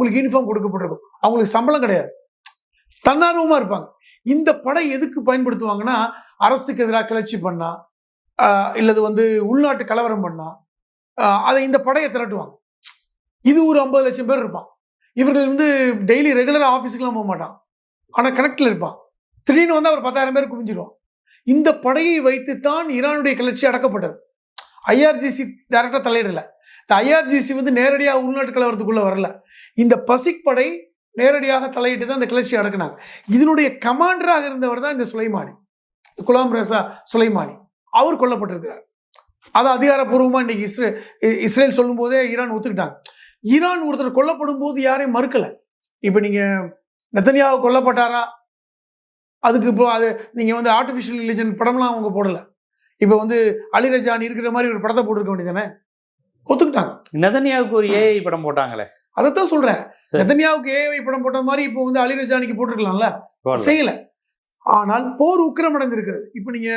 அவங்களுக்கு யூனிஃபார்ம் கொடுக்கப்பட்டிருக்கும், அவங்களுக்கு சம்பளம் கிடையாது, தன்னார்வமா இருப்பாங்க. இந்த படை எதுக்கு பயன்படுத்துவாங்கன்னா, அரசுக்கு எதிராக கிளர்ச்சி பண்ணா, இல்லது உள்நாட்டு கலவரம் பண்ணா, அதை இந்த படையை திரட்டுவாங்க. இது ஒரு 50 லட்சம் பேர் இருப்பான். இவர்கள் டெய்லி ரெகுலரா ஆபீஸுக்குலாம் போக மாட்டான், ஆனா கனெக்ட்ல இருப்பான். திடீர்னு அவர் 10,000 பேர் குவிஞ்சிருவான். இந்த படையை வைத்துத்தான் ஈரானுடைய கிளர்ச்சி அடக்கப்பட்டது. ஐஆர்ஜிசி டைரக்டா தலையிடல. இந்த ஐஆர்ஜிசி நேரடியாக உள்நாட்டு கலவரத்துக்குள்ள வரல. இந்த பசிக் படை நேரடியாக தலையிட்டு தான் இந்த கிளர்ச்சி அடக்குனாங்க. இதனுடைய கமாண்டராக இருந்தவர் தான் இந்த சுலைமானி, குலாம் ரஸா சுலைமானி. அவர் கொல்லப்பட்டிருக்கிறார். அதை அதிகாரப்பூர்வமா இன்னைக்கு இஸ்ரேல் சொல்லும் போதே ஈரான் ஒத்துக்கிட்டாங்க. ஈரான் ஒருத்தர் கொல்லப்படும் போது யாரையும் மறுக்கல. இப்ப நீங்க நெத்தன்யாஹு கொல்லப்பட்டாரா, அதுக்கு இப்போ அது நீங்க ஆர்டிபிஷியல் இன்டெலிஜென்ஸ் படம்லாம் அவங்க போடல. இப்ப அலி ரஜானி இருக்கிற மாதிரி ஒரு படத்தை போட்டிருக்க வேண்டியதானே, ஒத்துக்கிட்டாங்க. நெதன்யாஹுக்கு ஒரு ஏஐ படம் போட்டாங்களே, அதைத்தான் சொல்றேன். நெதன்யாஹுக்கு ஏஐ படம் போட்ட மாதிரி இப்போ அலி ரஜானிக்கு போட்டிருக்கலாம்ல, செய்யல. ஆனால் போர் உக்கிரமடைந்திருக்கிறது. இப்ப நீங்க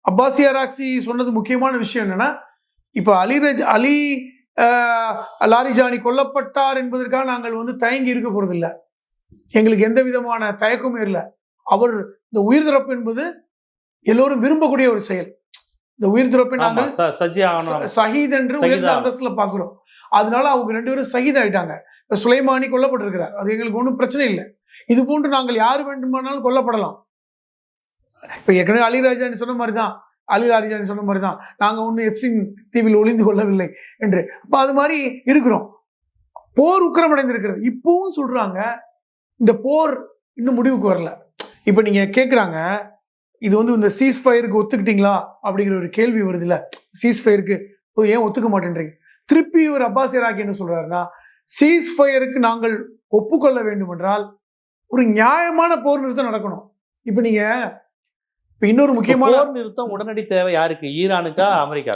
அப்பாசி அராக்சி சொன்னது முக்கியமான விஷயம் என்னன்னா, இப்ப அலி லாரிஜானி கொல்லப்பட்டார் என்பதற்காக நாங்கள் தயங்கி இருக்க போறது இல்லை. எங்களுக்கு எந்த விதமான தயக்கமும் இல்லை. அவர் இந்த உயிர் திறப்பு என்பது எல்லோரும் விரும்பக்கூடிய ஒரு செயல். இந்த உயிர் திறப்பை நாங்கள் ஷஹீத் என்று உயர்ந்த அந்தஸ்துல பாக்குறோம். அதனால அவங்க 2 பேரும் ஷஹீத் ஆயிட்டாங்க. சுலைமானி கொல்லப்பட்டிருக்கிறார், அது எங்களுக்கு ஒன்றும் பிரச்சனை இல்லை. இது போன்று நாங்கள் யார் வேண்டுமானாலும் கொல்லப்படலாம். இப்ப ஏற்கனவே அலி லாரிஜானி சொன்ன மாதிரிதான் நாங்க ஒன்னும் எப்ஸ்டீன் தீவில் ஒளிந்து கொள்ளவில்லை என்று. அப்ப அது மாதிரி இருக்கிறோம். போர் உக்கிரமடைந்திருக்கிறது. இப்பவும் சொல்றாங்க இந்த போர் இன்னும் முடிவுக்கு வரல. இப்ப நீங்க கேக்குறாங்க, இது இந்த சீஸ்ஃபயருக்கு ஒத்துக்கிட்டீங்களா அப்படிங்கிற ஒரு கேள்வி வருது இல்ல. சீஸ்ஃபயருக்கு ஏன் ஒத்துக்க மாட்டேன்றீங்க? திருப்பி ஒரு அப்பாஸ் இராக்கி என்ன சொல்றாருன்னா, சீஸ்ஃபயருக்கு நாங்கள் ஒப்புக்கொள்ள வேண்டும் என்றால் ஒரு நியாயமான போர் நிறுத்தம் நடக்கணும். இப்ப நீங்க இன்னொரு முக்கியமான போர் நிறுத்தம் உடனடி தேவை யாருக்கு? ஈரானுக்கா, அமெரிக்கா?